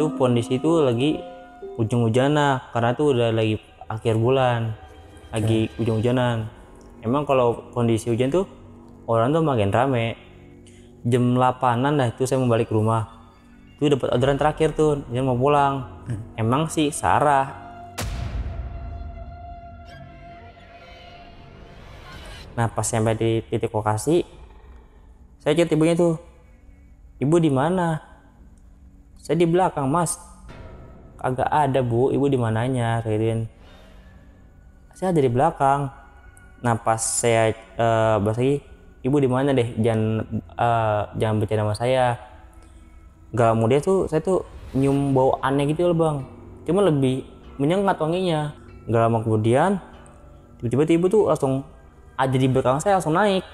Itu kondisi itu lagi hujan-hujanan karena tuh udah lagi akhir bulan, lagi hujan-hujanan. Emang kalau kondisi hujan tuh orang tuh makin rame. Jam 8-an dah itu saya mau balik ke rumah. Itu dapat orderan terakhir tuh, dia mau pulang. Emang sih Sarah. Nah pas sampai di titik lokasi, saya chat ibunya tuh, ibu di mana? Saya di belakang mas. Kagak ada bu, ibu di mananya? Kayaknya saya ada di belakang. Nah pas saya bahas lagi, ibu di mana deh? Jangan bercanda sama saya. Gak lama dia tuh saya tuh nyium bau aneh gitu loh bang. Cuma lebih menyengat wanginya. Gak lama kemudian tiba-tiba ibu tuh langsung ada di belakang saya, langsung naik.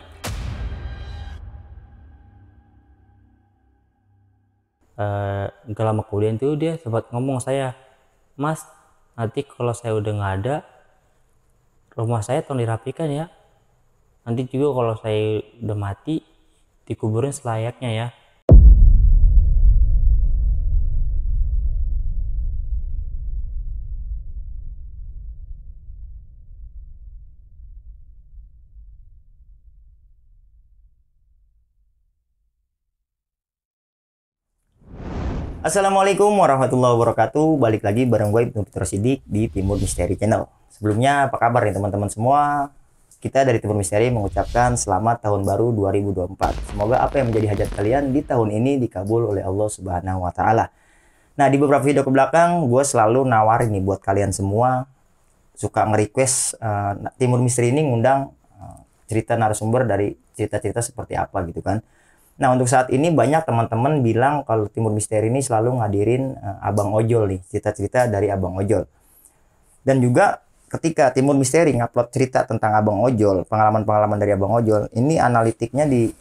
Gak lama kemudian tuh dia sempat ngomong saya, mas nanti kalau saya udah nggak ada, rumah saya tolong dirapikan ya. Nanti juga kalau saya udah mati dikuburin selayaknya ya. Assalamualaikum warahmatullahi wabarakatuh. Balik lagi bareng gue Ibnu Fitur Sidik di Timur Misteri Channel. Sebelumnya apa kabar nih teman-teman semua? Kita dari Timur Misteri mengucapkan selamat tahun baru 2024. Semoga apa yang menjadi hajat kalian di tahun ini dikabul oleh Allah Subhanahu wa taala. Nah, di beberapa video ke belakang gue selalu nawarin nih buat kalian semua suka nge-request Timur Misteri ini ngundang cerita narasumber dari cerita-cerita seperti apa gitu kan. Nah, untuk saat ini banyak teman-teman bilang kalau Timur Misteri ini selalu ngadirin Abang Ojol nih, cerita-cerita dari Abang Ojol. Dan juga ketika Timur Misteri ngupload cerita tentang Abang Ojol, pengalaman-pengalaman dari Abang Ojol, ini analitiknya di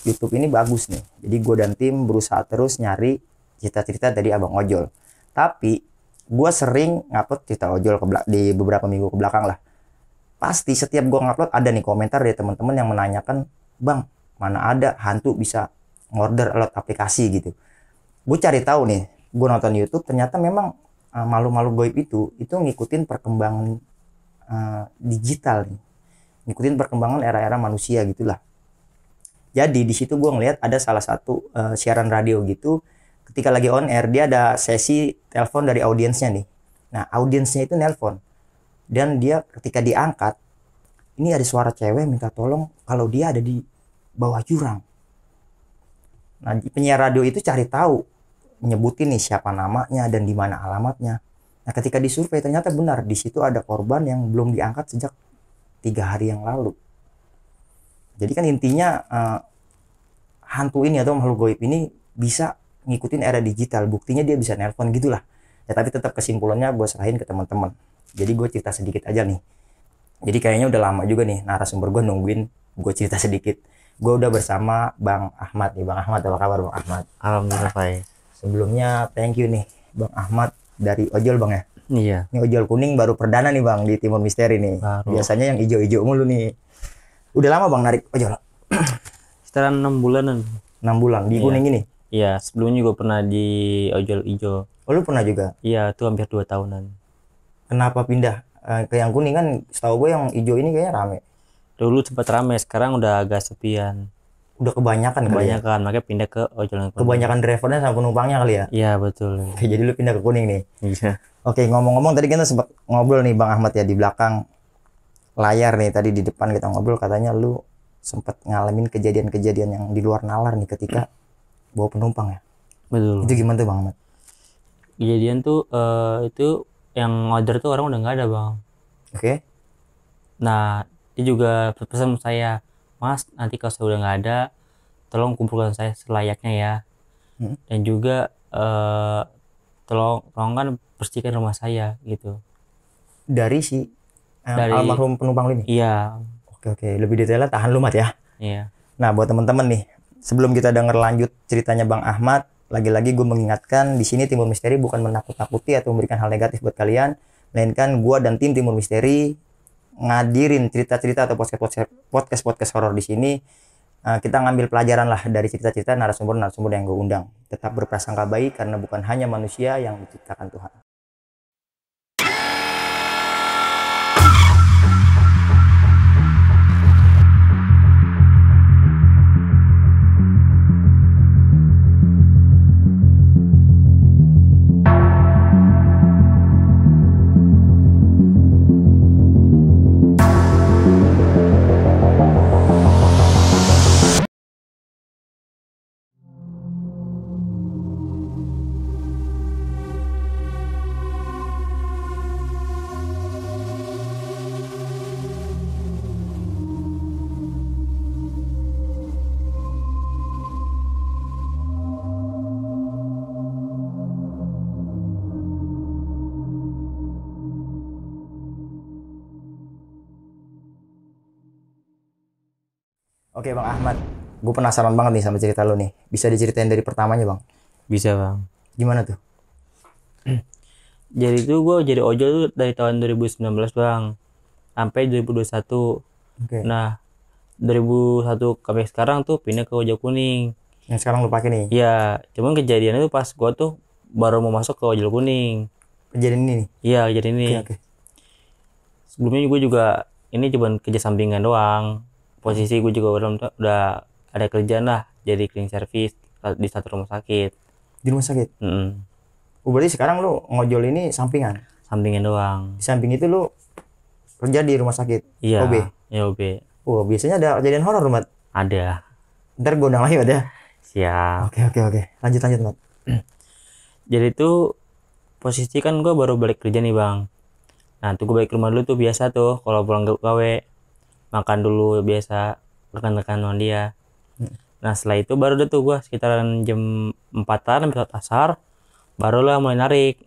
YouTube ini bagus nih. Jadi gue dan tim berusaha terus nyari cerita-cerita dari Abang Ojol. Tapi gue sering ngupload cerita Ojol di beberapa minggu ke belakang lah. Pasti setiap gue ngupload ada nih komentar dari teman-teman yang menanyakan, Bang, mana ada hantu bisa ngorder lewat aplikasi gitu. Gue cari tahu nih, gue nonton YouTube ternyata memang malu-malu goib itu ngikutin perkembangan digital nih, ngikutin perkembangan era-era manusia gitulah. Jadi di situ gue ngeliat ada salah satu siaran radio gitu, ketika lagi on air dia ada sesi telepon dari audiensnya nih. Nah audiensnya itu nelpon dan dia ketika diangkat, ini ada suara cewek minta tolong kalau dia ada di bawah jurang. Nah, penyiar radio itu cari tahu, nyebutin nih siapa namanya dan di mana alamatnya. Nah, ketika disurvei ternyata benar di situ ada korban yang belum diangkat sejak 3 hari yang lalu. Jadi kan intinya hantu ini atau makhluk goib ini bisa ngikutin era digital. Buktinya dia bisa nelpon gitulah. Ya tapi tetap kesimpulannya gue serahin ke teman-teman. Jadi gue cerita sedikit aja nih. Jadi kayaknya udah lama juga nih narasumber gue nungguin gue cerita sedikit. Gue udah bersama Bang Ahmad nih. Bang Ahmad, apa kabar Bang Ahmad? Alhamdulillah baik. Sebelumnya thank you nih Bang Ahmad dari Ojol Bang ya. Iya. Ini Ojol kuning baru perdana nih Bang di Timur Misteri nih. Baru. Biasanya yang hijau-hijau mulu nih. Udah lama Bang narik ojol? Sekitaran 6 bulanan. 6 bulan di kuning ini? Iya, sebelumnya juga pernah di ojol hijau. Oh lu pernah juga? Iya, itu hampir 2 tahunan. Kenapa pindah ke yang kuning? Kan setahu gue yang hijau ini kayaknya rame. Dulu sempat rame, sekarang udah agak sepian. Udah kebanyakan kali ya? Makanya pindah ke ojol yang kuning. Kebanyakan drivernya sama penumpangnya kali ya? Iya betul. Oke, jadi lu pindah ke kuning nih? Iya. Oke, ngomong-ngomong tadi kita sempat ngobrol nih Bang Ahmad ya di belakang layar nih. Tadi di depan kita ngobrol katanya lu sempat ngalamin kejadian-kejadian yang di luar nalar nih ketika bawa penumpang ya? Betul. Itu gimana tuh Bang Ahmad? Kejadian tuh itu yang order tuh orang udah nggak ada Bang. Oke. Nah dia juga pesan saya, Mas nanti kalau saya udah nggak ada tolong kumpulkan saya selayaknya ya. Dan juga tolong kan bersihkan rumah saya gitu. Dari si almarhum penumpang lu ini? Iya. Oke, lebih detailnya tahan lu Mat ya. Iya. Nah buat teman-teman nih, sebelum kita denger lanjut ceritanya Bang Ahmad, lagi-lagi gue mengingatkan di sini Timur Misteri bukan menakut-nakuti atau memberikan hal negatif buat kalian, melainkan gue dan tim Timur Misteri ngadirin cerita-cerita atau podcast horor di sini kita ngambil pelajaran lah dari cerita-cerita narasumber-narasumber yang gue undang. Tetap berprasangka baik karena bukan hanya manusia yang diciptakan Tuhan. Oke Bang Ahmad, gue penasaran banget nih sama cerita lo nih. Bisa diceritain dari pertamanya Bang? Bisa bang. Gimana tuh? Jadi itu gue jadi ojol tuh dari tahun 2019 bang, sampai 2021. Oke. Nah 2001 sampai sekarang tuh pindah ke ojol kuning. Yang sekarang lo pakai nih, Ya, cuman kejadiannya tuh pas gue tuh baru mau masuk ke ojol kuning. kejadian ini nih. Iya, jadi ini. Oke. Sebelumnya gue juga ini cuman kerja sampingan doang. Posisi gue juga udah ada kerjaan lah, jadi cleaning service di satu rumah sakit. Di rumah sakit? Mm-mm. Berarti sekarang lo ngojol ini sampingan? Sampingan doang. Di samping itu lo kerja di rumah sakit? Iya. OB? Ya OB. Biasanya ada kejadian horor Mat. Ada. Ntar gue undang lagi Mat ya. Siap. Oke. Lanjut Mat. Jadi tuh posisi kan gue baru balik kerja nih bang. Nah tuh gue balik ke rumah dulu tuh biasa tuh kalau pulang gawe makan dulu biasa rekan-rekan sama dia. Nah setelah itu baru deh tuh gue sekitaran jam 4-an sampai asar barulah mulai narik.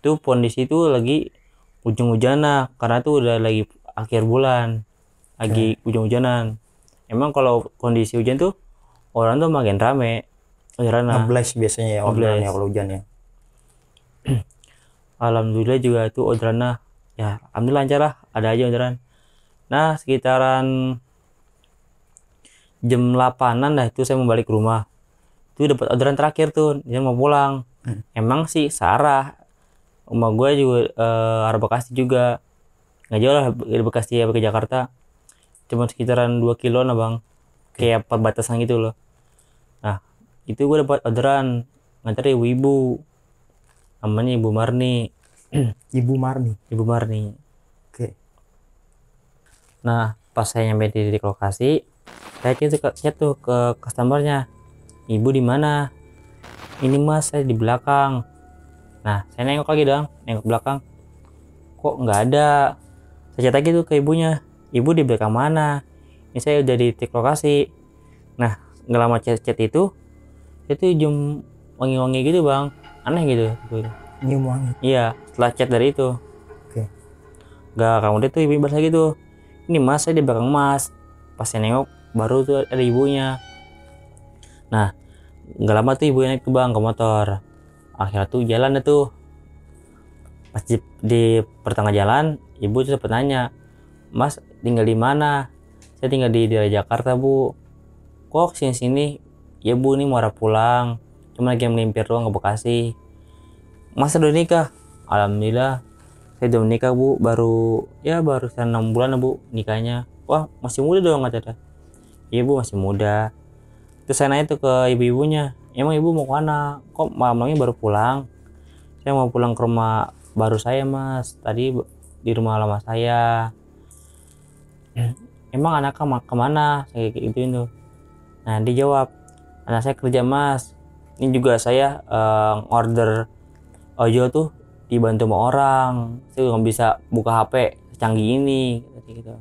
Tuh kondisi tuh lagi hujan-hujanan karena tuh udah lagi akhir bulan, lagi hujan-hujanan. Emang kalau kondisi hujan tuh orang tuh makin rame. Ngebles biasanya ya orderan ya kalau hujan ya. Alhamdulillah juga itu orderannya ya alhamdulillah lancar lah, ada aja orderan. Nah sekitaran jam 8-an dah itu saya mau balik ke rumah. Itu dapat orderan terakhir tuh, dia mau pulang. Emang sih searah. Rumah gue juga arah Bekasi juga. Nggak jauh lah dari Bekasi ya ke Jakarta. Cuma sekitaran 2 kilo nah bang. Kayak perbatasan gitu loh. Nah itu gue dapat orderan nganter ibu-ibu. Namanya Ibu Marni. Ibu Marni. Ibu Marni. Oke. Nah pas saya nyampe di titik lokasi, saya chat tuh ke customernya, ibu di mana? Ini mas, saya di belakang. Nah saya nengok lagi dong, nengok belakang, kok nggak ada. Saya chat lagi tuh ke ibunya, ibu di belakang mana? Ini saya udah di titik lokasi. Nah nggak lama chat itu jam wangi-wangi gitu bang, aneh gitu. Nyium wangi. Iya, setelah chat dari itu. Oke. Gak kamu deh tuh ibu balas lagi tuh, ini mas saya di belakang mas. Pas saya nengok baru tuh ada ibunya. Nah nggak lama tuh ibunya naik ke bang ke motor. Akhirnya tuh jalan deh tuh. Pas di pertengahan jalan ibu tuh sempet nanya, mas tinggal di mana? Saya tinggal di daerah Jakarta bu. Kok sini ya bu, ini mau arah pulang, cuma lagi melimpir doang ke Bekasi. Mas udah nikah? Alhamdulillah saya udah menikah bu, baru 6 bulan bu nikahnya. Wah masih muda dong katanya. Iya bu masih muda. Terus saya nanya tuh ke ibu-ibunya, emang ibu mau kemana? Kok malamnya baru pulang? Saya mau pulang ke rumah baru saya mas, tadi di rumah lama saya. Emang anaknya kemana? Saya kayak gituin tuh. Nah dia jawab, anak saya kerja mas, ini juga saya order ojol tuh dibantu sama orang, saya nggak bisa buka HP secanggih ini gitu.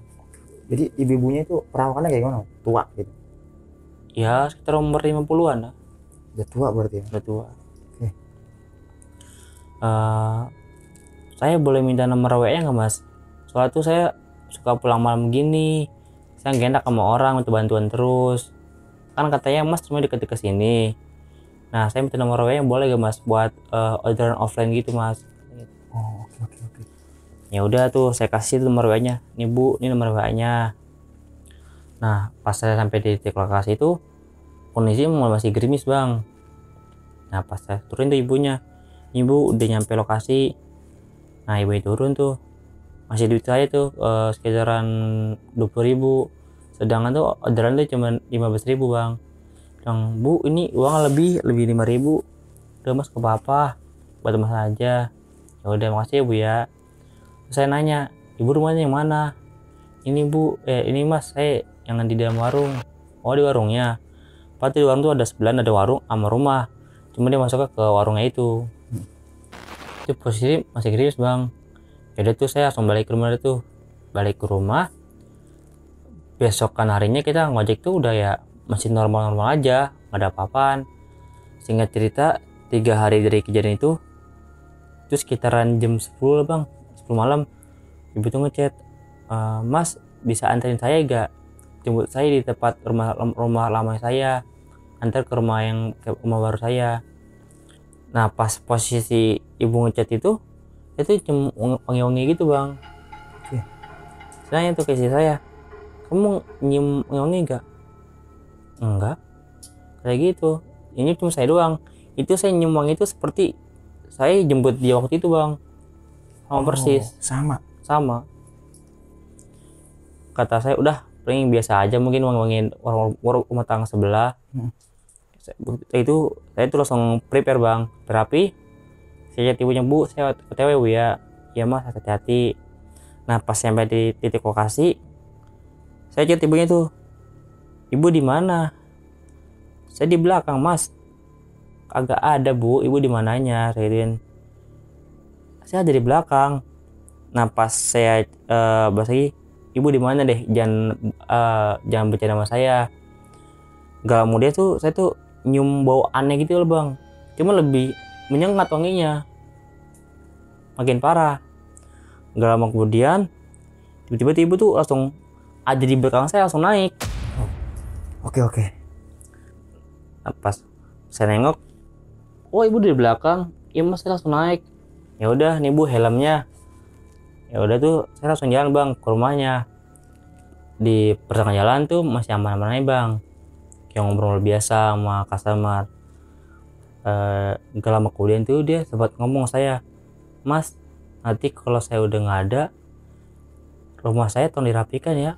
Jadi ibu-ibunya itu perawakannya kayak gimana? Tua gitu? Ya sekitar umur 50-an lah. Udah tua berarti ya? Udah tua. Oke. Saya boleh minta nomor WA nggak mas? Soalnya tuh saya suka pulang malam gini, saya nggak enak sama orang minta bantuan terus. Kan katanya mas cuma deket-deket sini. Nah saya minta nomor WA yang boleh gak mas buat orderan offline gitu mas. Oh oke. Ya udah tuh saya kasih nomor WA-nya. Nih bu, ini nomor WA-nya. Nah pas saya sampai di titik lokasi itu kondisi masih gerimis bang. Nah pas saya turun tuh ibunya, ibu udah nyampe lokasi. Nah ibu turun tuh masih duit saya tuh sekitaran 20.000, sedangkan tuh orderan tuh cuma 15.000 bang. Bilang, bu ini uang lebih 5.000, udah mas ke apa buat mas aja. Ya udah makasih ya bu ya. Terus saya nanya, ibu rumahnya yang mana? Ini bu, ini mas saya yang di dalam warung. Oh di warungnya. Pasti di warung tuh ada sebelah ada warung sama rumah. Cuma dia masuknya ke warungnya itu. Itu posisi masih gerimis bang. Yaudah tuh saya langsung balik ke rumah tuh. Balik ke rumah. Besokan harinya kita ngojek tuh udah ya masih normal-normal aja, nggak ada apa-apaan. Singkat cerita 3 hari dari kejadian itu sekitaran jam 10 bang, 10 malam ibu tuh ngechat, mas bisa anterin saya gak, jemput saya di tempat rumah lama saya, antar ke rumah baru saya. Nah pas posisi ibu ngechat itu cuma wangi-wangi gitu bang. Saya tuh kasih saya, kamu nyium wangi gak? Enggak, kayak gitu. Ini cuma saya doang. Itu saya nyium wangi itu seperti saya jemput dia waktu itu bang, sama persis. Sama. Kata saya udah paling biasa aja, mungkin wangi-wangi rumah tangga sebelah. Itu saya tuh langsung prepare bang, terapi. Saya chat ibunya, bu saya OTW bu ya. Iya mas hati-hati. Nah pas sampai di titik lokasi saya chat ibunya tuh, ibu di mana? Saya di belakang mas. Kagak ada bu, ibu di mananya? Saya ada di belakang. Nah pas saya bahas lagi, ibu di mana deh? Jangan bercanda sama saya. Gak kemudian tuh saya tuh nyium bau aneh gitu loh bang. Cuma lebih menyengat wanginya, makin parah. Gak lama kemudian tiba-tiba ibu tuh langsung ada di belakang saya, langsung naik. Oke. Nah, pas saya nengok, oh ibu di belakang. Iya mas, saya langsung naik. Ya udah nih bu helmnya. Ya udah tuh saya langsung jalan bang ke rumahnya. Di pertengahan jalan tuh masih aman-aman aja bang, kayak ngobrol biasa sama customer. Gak lama kemudian tuh dia sempat ngomong saya, mas nanti kalau saya udah nggak ada, rumah saya tolong dirapikan ya.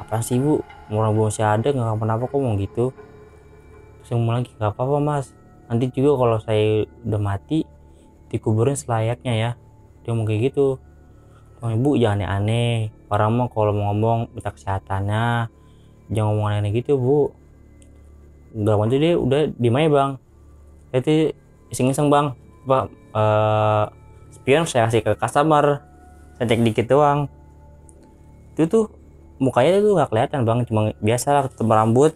Apaan sih bu, orang masih ada nggak kenapa kok ngomong gitu. Terus yang ngomong lagi, nggak apa-apa mas, nanti juga kalau saya udah mati dikuburin selayaknya ya. Dia ngomong kayak gitu. Ibu jangan aneh-aneh, orang mah kalau mau ngomong minta kesehatannya, jangan ngomong aneh-aneh gitu bu. Gak lama dia udah dimana bang. Itu iseng-iseng bang, spion saya kasih ke customer, saya cek dikit doang. Itu tuh mukanya tuh nggak kelihatan bang, cuma biasa lah ketemu rambut,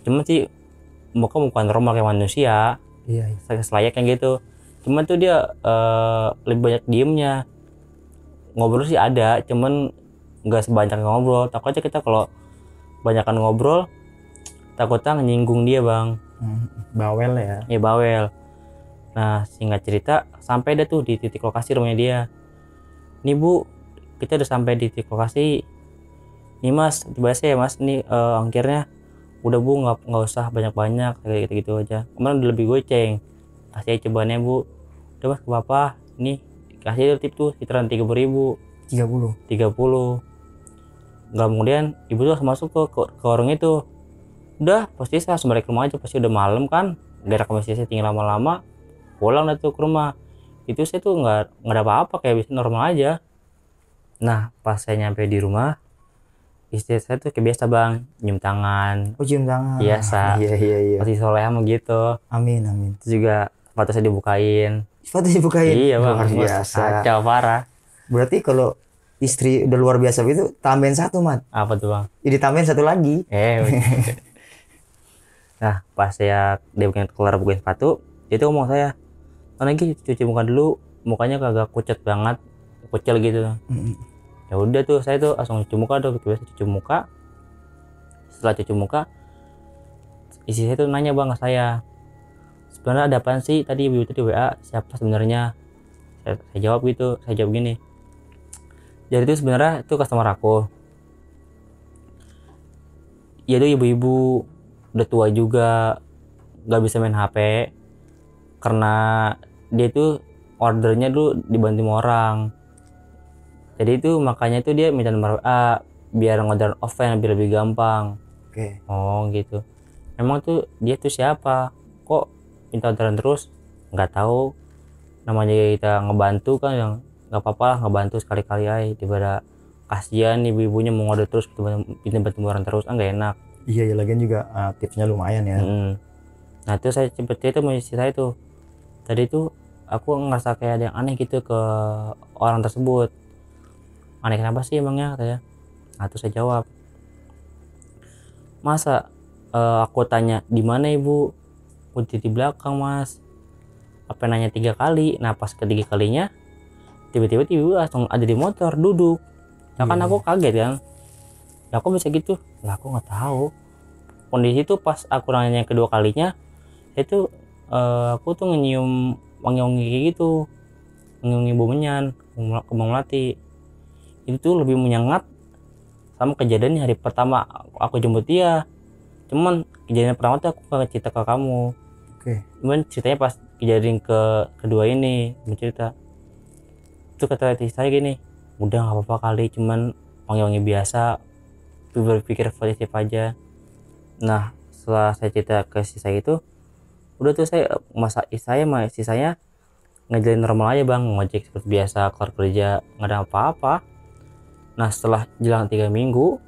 cuma sih muka normal kayak manusia. Iya. Selayaknya gitu. Cuman tuh dia lebih banyak diemnya. Ngobrol sih ada, cuman nggak sebanyak ngobrol. Takutnya kita kalau banyakan ngobrol takutnya nyinggung dia bang. Bawel ya. Ya bawel. Nah singkat cerita sampai dah tuh di titik lokasi rumahnya dia. Nih bu, kita udah sampai di titik lokasi. Nih mas, tiba ya mas, nih ongkirnya. Udah bu, nggak usah banyak-banyak kayak gitu aja. Kemarin udah lebih goceng. Kasih aja cobaannya bu. Udah mas ke bapak, ini kasih tip tuh sekitaran 30.000. 30. Nggak kemudian ibu tuh langsung masuk ke warung itu. Udah pasti saya langsung balik ke rumah aja, pasti udah malam kan, gak ada kemesti saya tinggal lama-lama, pulang dah tuh ke rumah. Itu saya tuh nggak ada apa-apa, kayak bisa normal aja. Nah pas saya nyampe di rumah, istri saya tuh kayak biasa bang, nyium tangan. Oh cium tangan. Biasa. Iya. Masih soleh sama gitu. Amin. Terus juga foto saya dibukain. Iya bang, luar biasa. kacau parah. Berarti kalau istri udah luar biasa begitu, tambahin satu mat. Apa tuh bang? Jadi tambahin satu lagi. Nah pas dia keluar bukain sepatu, dia tuh ngomong saya, lagi cuci muka dulu, mukanya kagak kucet banget, kucel gitu. Ya udah tuh saya tuh langsung cuci muka, biasa cuci muka. Setelah cuci muka, isi saya tuh nanya bang ke saya, sebenarnya ada apaan sih tadi ibu tadi WA, siapa sebenarnya? Saya jawab gitu, saya jawab gini, jadi itu sebenarnya itu customer aku. ya tuh ibu-ibu udah tua juga, nggak bisa main HP karena dia tuh ordernya dulu dibantu sama orang. Jadi itu makanya tuh dia minta nomor WA biar ngorder offline lebih gampang. Oke. Oh gitu. Emang tuh dia tuh siapa? Kok minta orderan terus? Nggak tahu. Namanya kita ngebantu kan, yang nggak apa-apa lah ngebantu sekali-kali aja, daripada kasihan ibu-ibunya mau ngorder terus pindah bantu orang terus, nggak enak. Iya ya, lagian juga tipsnya lumayan ya. Nah itu saya seperti itu misi saya tuh. Tadi tuh aku ngerasa kayak ada yang aneh gitu ke orang tersebut. Aneh kenapa sih emangnya, katanya. Nah itu saya jawab, masa aku tanya di mana ibu, udah di belakang mas. Apa nanya 3 kali, nah pas ketiga kalinya tiba-tiba ibu langsung ada di motor duduk. Ya kan aku kaget kan, ya aku bisa gitu lah, aku nggak tahu kondisi itu. Pas aku nanya kedua kalinya itu aku tuh nyium wangi-wangi kayak gitu, wangi bau menyan, kembang melati. Itu tuh lebih menyengat sama kejadian hari pertama aku jemput dia. Cuman kejadian pertama tuh aku gak cerita ke kamu. Oke. Cuman ceritanya pas kejadian kedua ini bercerita itu, kata saya gini, udah nggak apa-apa kali, cuman wangi-wangi biasa, berpikir positif aja. Nah setelah saya cerita ke si saya itu, udah tuh saya sisanya ngejalin normal aja bang, ngojek seperti biasa, keluar kerja nggak ada apa-apa. Nah setelah jalan 3 minggu,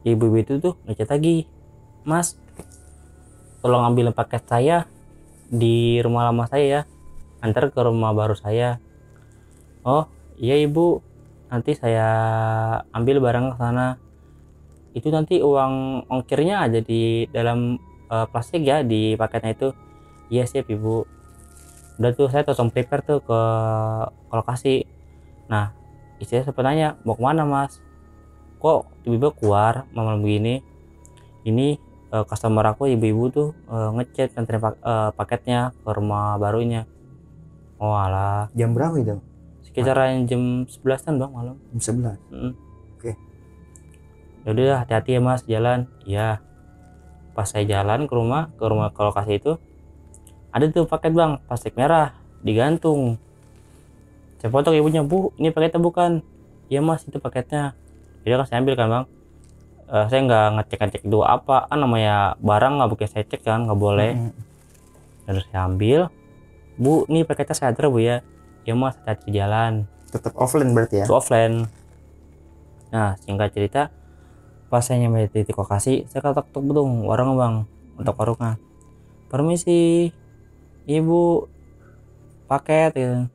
ibu-ibu itu tuh ngechat lagi, mas tolong ambilin paket saya di rumah lama saya ya, antar ke rumah baru saya. Oh iya ibu, nanti saya ambil barang ke sana. Itu nanti uang ongkirnya ada di dalam plastik ya, di paketnya itu. Iya siap ibu. Udah tuh saya langsung prepare tuh ke lokasi. Nah istrinya sempat nanya, mau kemana mas, kok tiba-tiba keluar malam begini. Ini customer aku ibu-ibu tuh ngechat nganterin paketnya ke rumah barunya. Oh alah, Jam berapa itu? sekitaran jam 11-an bang malam. Jam 11. Oke. Ya udah hati-hati ya mas jalan. Iya. Pas saya jalan ke rumah ke lokasi itu, ada tuh paket bang, plastik merah digantung. Saya foto ke ibunya, bu ini paketnya bukan. Iya mas itu paketnya. Jadi kan saya ambil kan bang. Saya nggak ngecek dulu apa kan, namanya barang nggak boleh saya cek kan, nggak boleh. Terus saya ambil, bu ini paketnya saya antar bu ya. Ya mas hati-hati jalan. Tetap offline berarti ya? Itu offline. Nah singkat cerita, pas saya nyampe di titik lokasi, saya ketok betung warung bang, untuk warungnya. Permisi ibu, paket gitu.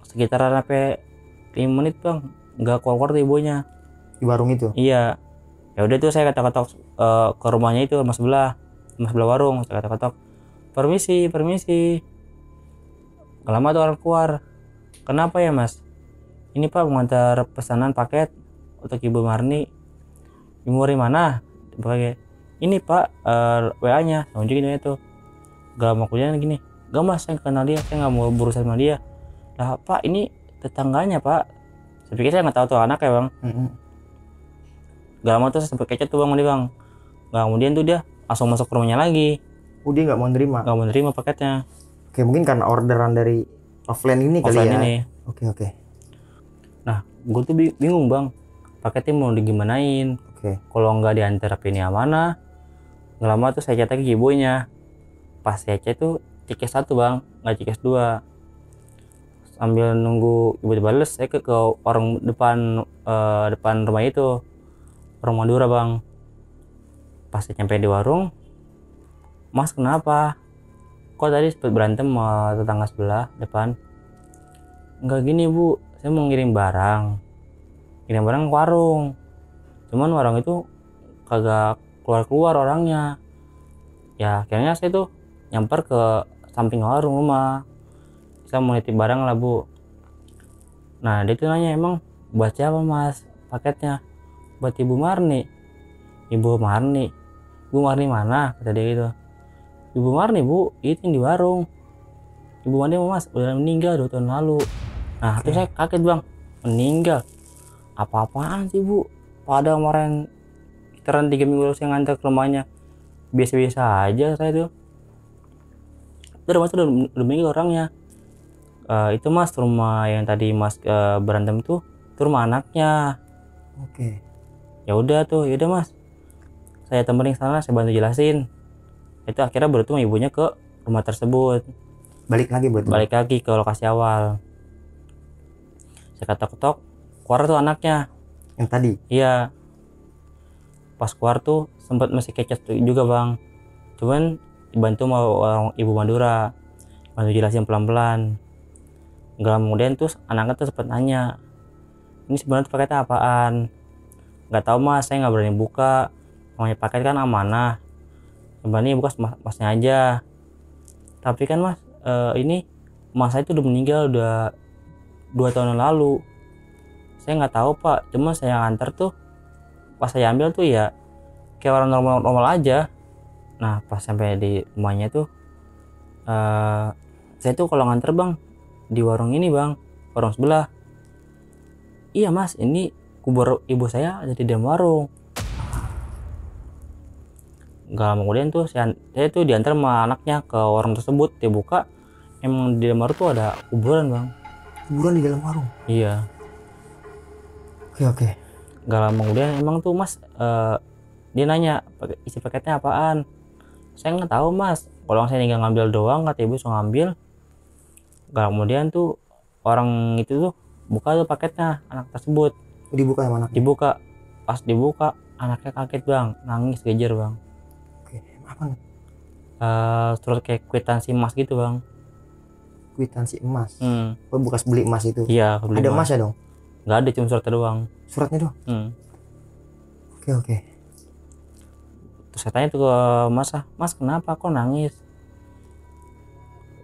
Sekitaran sampai 5 menit bang, nggak keluar tuh ibunya Di warung itu? Iya. Ya udah tuh saya ketok ke rumahnya itu, rumah sebelah warung. Saya ketok, permisi gak lama tuh orang keluar. Kenapa ya mas? Ini pak mengantar pesanan paket untuk ibu Marni. Ibu Marni mana? Pakai ini pak, WA nya tunjukin itu. Gak mau kuliah gini, gak mas saya kenal dia, saya gak mau berurusan sama dia. Lah pak ini tetangganya pak. Saya pikir saya nggak tahu tuh anak ya bang. Gak lama tuh saya sampai kecet tuh bang, bang. Gak kemudian tuh dia langsung masuk ke rumahnya lagi. Dia nggak mau nerima? Gak mau nerima paketnya. Oke, mungkin karena orderan dari offline ini kali ya? Ini. Oke. Nah gue tuh bingung bang, paketnya mau digimanain. Kalau nggak diantar ini mana. Gak lama tuh saya chat lagi ibunya. Pas saya chat tuh cikes 1 bang, nggak cikes 2. Sambil nunggu ibu dibales, saya ke warung depan rumah itu, warung Madura bang. Pas saya nyampe di warung, mas kenapa? Kok tadi sempat berantem sama tetangga sebelah depan? Enggak gini bu, saya mau ngirim barang ke warung. Cuman warung itu kagak keluar orangnya. Ya akhirnya saya tuh nyamper ke samping warung rumah. Saya mau nitip barang lah bu. Nah dia tuh nanya, emang buat siapa mas paketnya? Buat ibu Marni. Ibu Marni mana? Kata dia gitu. Ibu Marni bu, itu yang di warung. Ibu Marni mas udah meninggal 2 tahun lalu. Nah terus saya kaget bang, meninggal? Apa-apaan sih bu? Pada kemarin sekitaran 3 minggu lalu saya ngantar ke rumahnya, biasa-biasa aja saya tuh. Udah mas udah meninggal orangnya. Itu mas rumah yang tadi mas berantem tuh, itu rumah anaknya. Oke. Ya udah mas, saya temenin sana, saya bantu jelasin. Itu akhirnya bertemu ibunya ke rumah tersebut. Balik lagi ke lokasi awal. Saya ketok-ketok, keluar tuh anaknya. yang tadi. Iya. Pas keluar tuh sempat masih kecet juga bang. Cuman dibantu sama orang ibu Madura, bantu jelasin pelan-pelan. Gak lama kemudian tuh anaknya tuh sempat nanya, ini sebenarnya paketnya apaan? Gak tahu mas, saya nggak berani buka. Namanya paket kan amanah. Sebenarnya buka masnya aja. Tapi kan mas, ini mas saya itu udah meninggal udah 2 tahun yang lalu. Saya nggak tahu pak, cuma saya nganter tuh, pas saya ambil tuh ya kayak orang normal aja. Nah pas sampai di rumahnya tuh, saya tuh kalau nganter bang di warung ini bang, warung sebelah. Iya mas, ini kubur ibu saya ada di dalam warung. Gak lama kemudian tuh saya tuh diantar sama anaknya ke warung tersebut. Dia buka, emang di dalam warung tuh ada kuburan bang. Kuburan di dalam warung? Iya. Oke. Gak lama kemudian emang tuh mas, dia nanya isi paketnya apaan. Saya nggak tahu mas, kalau saya tinggal ngambil doang, kata ibu so ngambil. Gak lama kemudian tuh orang itu tuh buka tuh paketnya anak tersebut. Dibuka sama anaknya? Dibuka. Pas dibuka anaknya kaget bang, nangis gejer bang. Oke, apa nih? Surat kayak kwitansi emas gitu bang. Kwitansi emas? Oh, bekas beli emas itu? Iya, beli ada emas ya dong? Nggak ada, cuma suratnya doang. Suratnya doang? Oke. Terus saya tanya tuh ke mas kenapa kok nangis?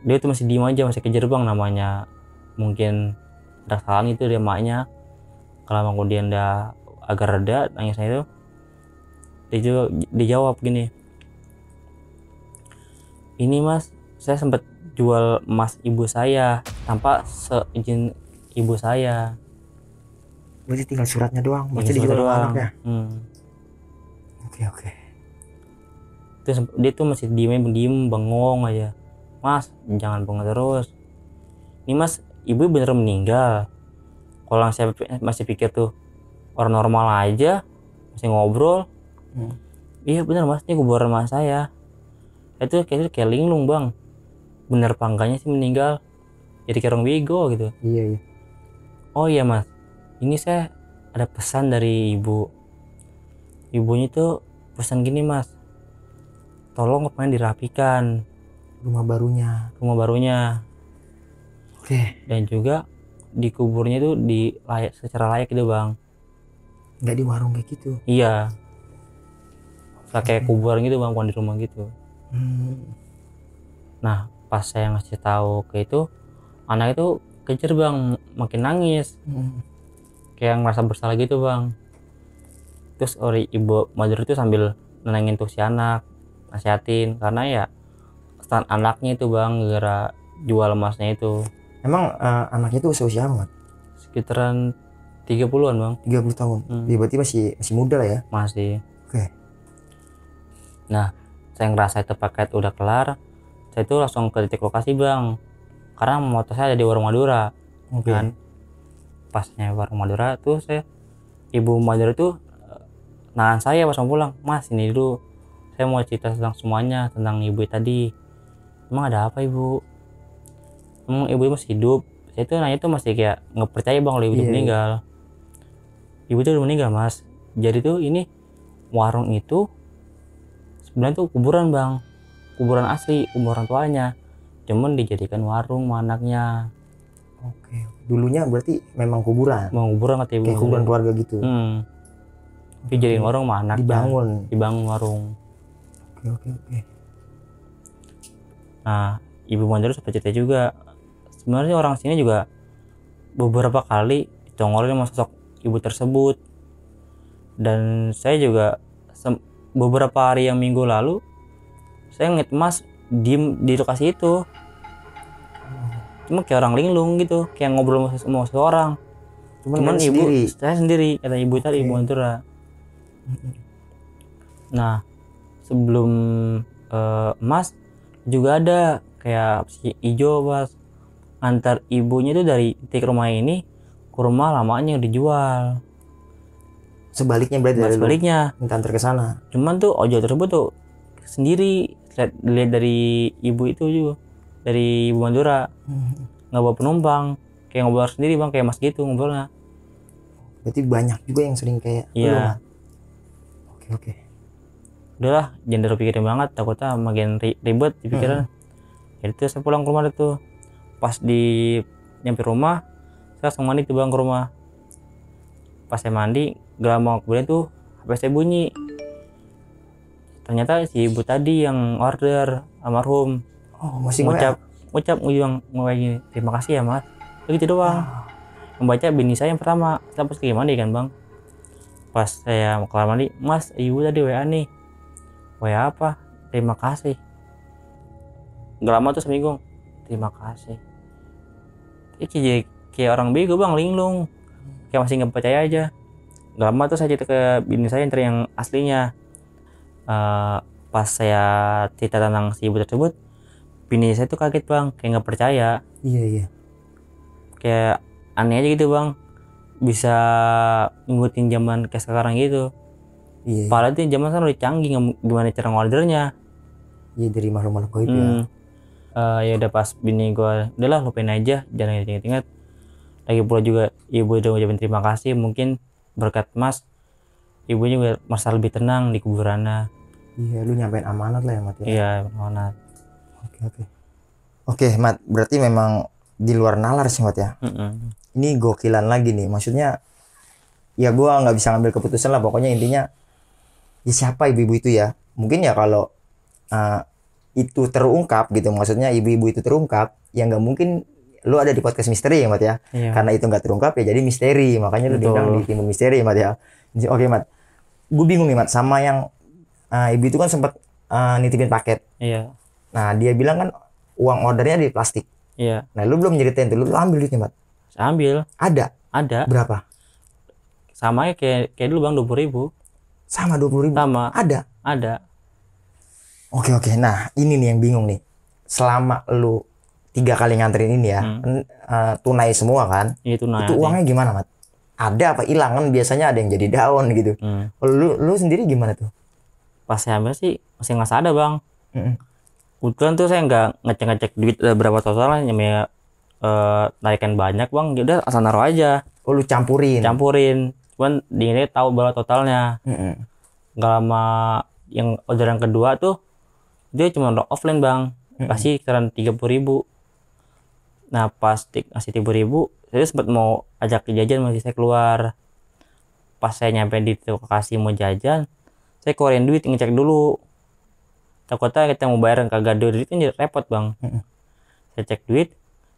Dia tuh masih diem aja, masih kejer bang, namanya mungkin ada kesalahan itu dia emaknya. Kalau kemudian dia agak reda nangisnya itu, dia dijawab gini, ini mas, saya sempat jual emas ibu saya tanpa seizin ibu saya. Berarti tinggal suratnya doang, masih dijual sama anaknya? Oke. Terus dia tuh masih diem bengong aja. Mas jangan bengong terus, ini mas ibu bener meninggal. Kalau saya masih pikir tuh orang normal aja, masih ngobrol. Iya bener mas, ini kuburan mas saya. Itu kayak linglung bang, bener pangganya sih meninggal, jadi kayak orang bego gitu. Iya. Oh iya mas, ini saya ada pesan dari ibunya tuh pesan gini mas, tolong kemarin dirapikan rumah barunya. Oke. Dan juga dikuburnya tuh secara layak gitu bang, nggak di warung kayak gitu? Iya, kayak kuburan gitu bang, bukan di rumah gitu. Nah pas saya ngasih tahu ke itu, anak itu kejer bang, makin nangis. Kayak ngerasa bersalah gitu bang. Terus ibu Madura itu sambil nenangin tuh si anak, nasihatin, karena ya stand anaknya itu bang gara jual emasnya itu. Emang anaknya itu usia amat? Sekitaran 30-an bang. 30 tahun? Ya, berarti masih muda lah ya? Masih. Oke. Nah saya ngerasa itu paket udah kelar, saya itu langsung ke titik lokasi bang, karena motor saya ada di warung Madura. Kan pasnya warung Madura tuh ibu Madura tuh nahan saya pas mau pulang, mas ini dulu saya mau cerita tentang semuanya, tentang ibu tadi. Emang ada apa ibu? Emang ibu masih hidup? Saya tuh nanya tuh masih kayak nggak percaya bang kalau ibu meninggal. Ibu tuh udah meninggal mas. Jadi tuh ini warung itu sebenarnya tuh kuburan bang, kuburan asli, kuburan tuanya, cuman dijadikan warung sama anaknya. Oke. Dulunya berarti memang kuburan? Memang kuburan kata ibu. Kayak kuburan keluarga gitu? Dijadiin warung sama anaknya. Dibangun warung. Oke. Nah ibu Mandiri sempat cerita juga, sebenarnya orang sini juga beberapa kali ditongolin sama sosok ibu tersebut. Dan saya juga beberapa hari yang minggu lalu saya ngeliat mas diem di lokasi itu, cuma kayak orang linglung gitu, kayak ngobrol sama seseorang. Cuman ibu saya sendiri, kata ibu tadi, ibu Mandura. Nah sebelum Mas juga ada kayak si Ijo pas antar ibunya tuh dari titik rumah ini ke rumah lamanya dijual. Sebaliknya berarti dari lu Sebaliknya minta antar ke sana. cuman tuh ojol tersebut tuh sendiri lihat dari ibu itu juga, dari ibu Madura nggak bawa penumpang, kayak ngobrol sendiri bang, kayak Mas gitu ngobrolnya. Berarti banyak juga yang sering kayak lu, Iya. Mat. Oke. Udahlah jangan dipikirin banget, takutnya makin ribet di pikiran. Jadi tuh saya pulang ke rumah tuh, pas di nyampe rumah saya langsung mandi tuh bang ke rumah. Pas saya mandi gak lama kemudian tuh HP saya bunyi, ternyata si ibu tadi yang order almarhum Oh, masih ngucap bilang gini, terima kasih ya Mas, begitu doang. Membaca bini saya yang pertama, saya pas lagi mandi kan bang. Pas saya mau keluar mandi, Mas ibu tadi WA nih. WA apa? Terima kasih. Gak lama tuh seminggu, terima kasih. Kayak orang bego bang, linglung, kayak masih nggak percaya aja. Gak lama tuh saya cerita ke bini saya yang aslinya. Pas saya cerita tentang si ibu tersebut, bini saya tuh kaget bang, kayak nggak percaya. Iya. Kayak aneh aja gitu bang, bisa ngikutin zaman kayak sekarang gitu. Iya. Padahal itu zaman sekarang udah canggih, gimana cara ngordernya. Iya, dari makhluk-makhluk gaib ya. Ya udah pas bini gue, udahlah lupain aja, jangan inget-inget. Lagi pula juga ibu udah ngucapin terima kasih, mungkin berkat Mas ibu juga merasa lebih tenang di kuburannya. Iya, lu nyampein amanat lah ya, Mat ya. Iya amanat. Oke, Mat, berarti memang di luar nalar sih, Mat ya. Ini gokilan lagi nih, maksudnya ya gua nggak bisa ngambil keputusan lah, pokoknya intinya ya siapa ibu-ibu itu ya. Mungkin ya kalau itu terungkap gitu, maksudnya ibu-ibu itu terungkap, ya nggak mungkin lu ada di podcast misteri ya, Mat ya. Iya. Karena itu nggak terungkap ya jadi misteri, makanya lu diundang di Timbul Misteri, Mat ya. Oke, Mat, gue bingung nih, Mat, sama yang ibu itu kan sempat nitipin paket. Iya. Nah dia bilang kan uang ordernya di plastik. Iya. Nah lu belum nyeritain tuh, lu ambil duitnya, Mat? Saya ambil. Ada berapa? Sama ya kayak dulu bang, 20.000. Sama 20.000. Sama. Ada. Oke. Nah ini nih yang bingung nih. Selama lu 3 kali nganterin ini ya, tunai semua kan? Itu uangnya gimana, Mat? Ada apa hilang? Kan biasanya ada yang jadi daun gitu. Lu sendiri gimana tuh? Pas saya ambil sih masih nggak ada bang. Kebetulan tuh saya nggak ngecek duit berapa totalnya, namanya naikan banyak bang, ya udah asal naruh aja. Oh, lu campurin. Cuman dia tahu berapa totalnya. Nggak lama yang orderan kedua tuh dia cuma offline bang, kasih kisaran 30.000. Nah pas ngasih 30.000, saya sempat mau ajak jajan, masih saya keluar. Pas saya nyampe di lokasi mau jajan, saya keluarin duit, ngecek dulu. Takutnya kita mau bayar kagak ada duit kan jadi repot bang. Saya cek duit,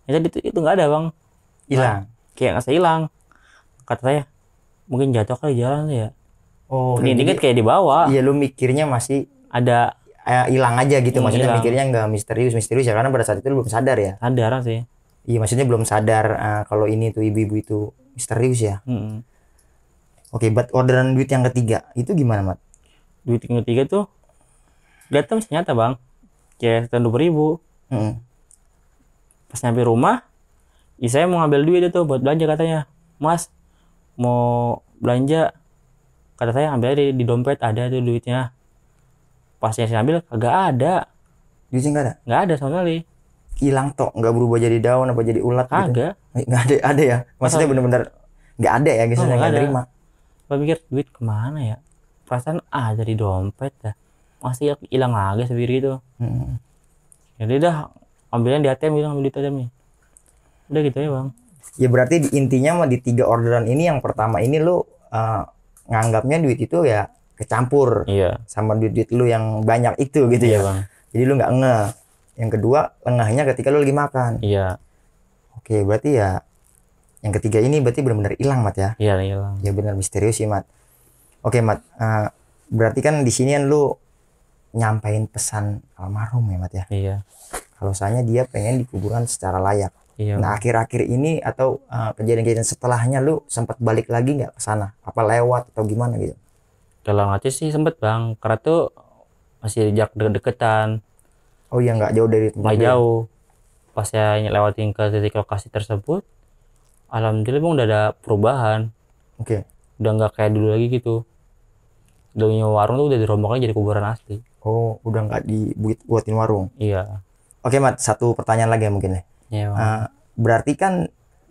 itu nggak ada bang. Hilang. Kayak nggak hilang. Kata saya mungkin jatuh kali jalan ya. Oh, ini dikit kayak di bawah. Iya, lu mikirnya masih ada hilang aja gitu, maksudnya ilang. Mikirnya nggak misterius ya, karena pada saat itu lu belum sadar ya. Sadar sih. Iya, maksudnya belum sadar kalau ini tuh ibu-ibu itu misterius ya. Oke, buat orderan duit yang ketiga itu gimana, Mat? Duit yang ketiga tuh datang ternyata bang, kayak 20.000. Pas nyampe rumah, saya mau ngambil duit itu buat belanja, katanya, Mas mau belanja, kata saya ambil aja di dompet, ada tuh duitnya. Pas saya ambil kagak ada. Duitnya nggak ada sama sekali. Hilang tok, nggak berubah jadi daun apa jadi ulat kagak gitu? Nggak ada ya, maksudnya bener-bener nggak ada ya, gitu. Nggak terima. Saya pikir duit kemana ya, perasaan ada di dompet dah, masih hilang lagi sendiri gitu. Jadi dah ambilnya di ATM, bilang ambil di ATM nih, udah gitu ya bang. Ya berarti intinya mah di 3 orderan ini, yang pertama ini lu nganggapnya duit itu ya kecampur sama duit lu yang banyak itu gitu ya bang. Jadi lu nggak ngeh. Yang kedua, lengahnya ketika lu lagi makan. Oke, berarti ya yang ketiga ini berarti benar-benar hilang, Mat ya. Hilang. Ya benar misterius sih, Mat. Oke, Mat, berarti kan di sini kan lu nyampain pesan almarhum ya, Mat ya. Kalau soalnya dia pengen dikuburan secara layak. Nah akhir-akhir ini atau kejadian-kejadian setelahnya lu sempat balik lagi nggak ke sana? Apa lewat atau gimana gitu? Kalau ngaca sih sempet bang, karena tuh masih jarak deketan, Oh iya, nggak jauh dari tempat nggak lu ya? jauh. Pas saya lewatin ke titik lokasi tersebut, alhamdulillah bang udah ada perubahan, Oke. udah nggak kayak dulu lagi gitu. Dulunya warung tuh udah dirombokin jadi kuburan asli. Oh, udah nggak dibuatin warung. Iya. Oke, Mat, satu pertanyaan lagi ya mungkin ya. Iya bang. Berarti kan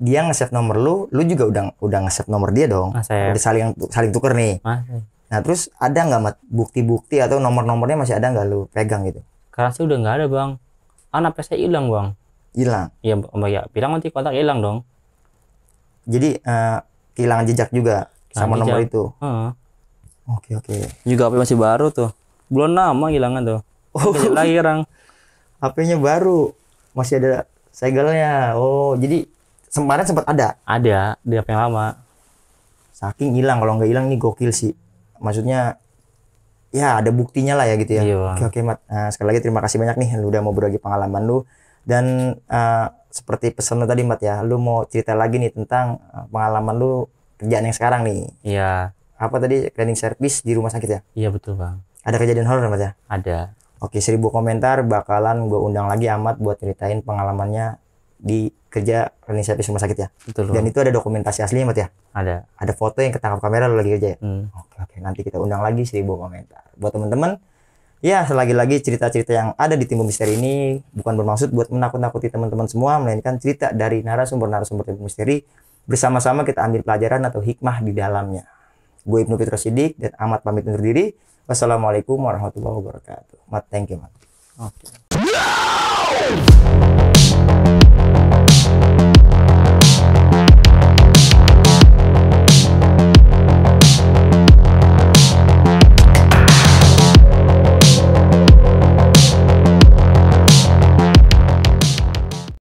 dia nge-save nomor lu juga udah nge-save nomor dia dong. Nge-save. Udah saling tuker nih. Masih. Nah, terus ada nggak, Mat, bukti-bukti atau nomor-nomornya masih ada nggak lu pegang gitu? Karena sih udah nggak ada bang. Anak saya hilang bang. Hilang. Iya mbak ya, bilang nanti kontak hilang dong. Jadi kehilangan jejak juga sama nomor Jejak. itu. Heeh. Oke. Juga HP masih baru tuh. Belum lama hilangan tuh. Oh, Lagi orang. HP-nya baru. Masih ada segelnya. Oh, jadi kemarin sempat ada. Ada di HP yang lama. Saking hilang, kalau nggak hilang nih gokil sih. Maksudnya ya ada buktinya lah ya gitu ya. Iya, Bang. Oke, Mat. Nah, sekali lagi terima kasih banyak nih lu udah mau berbagi pengalaman lu. Dan seperti pesan lu tadi, Mat, ya, lu mau cerita lagi nih tentang pengalaman lu kerjaan yang sekarang nih. Iya. Apa tadi, cleaning service di rumah sakit ya? Iya betul bang. Ada kejadian horor, Mat, ya? Ada. Oke, 1000 komentar bakalan gue undang lagi Ahmad buat ceritain pengalamannya di kerja cleaning service rumah sakit ya. Betul Dan bang. itu ada dokumentasi aslinya, Mat, ya? Ada. Ada foto yang ketangkap kamera lu lagi kerja ya? Hmm. Oke, nanti kita undang lagi 1000 komentar. Buat teman-teman, ya, selagi-lagi cerita-cerita yang ada di Timbul Misteri ini bukan bermaksud buat menakut-nakuti teman-teman semua, melainkan cerita dari narasumber-narasumber Timbul Misteri. Bersama-sama kita ambil pelajaran atau hikmah di dalamnya. Gue Ibnu Fitro Sidik dan Ahmad pamit undur diri. Wassalamualaikum warahmatullahi wabarakatuh. Mat, thank you, Mat. Oke.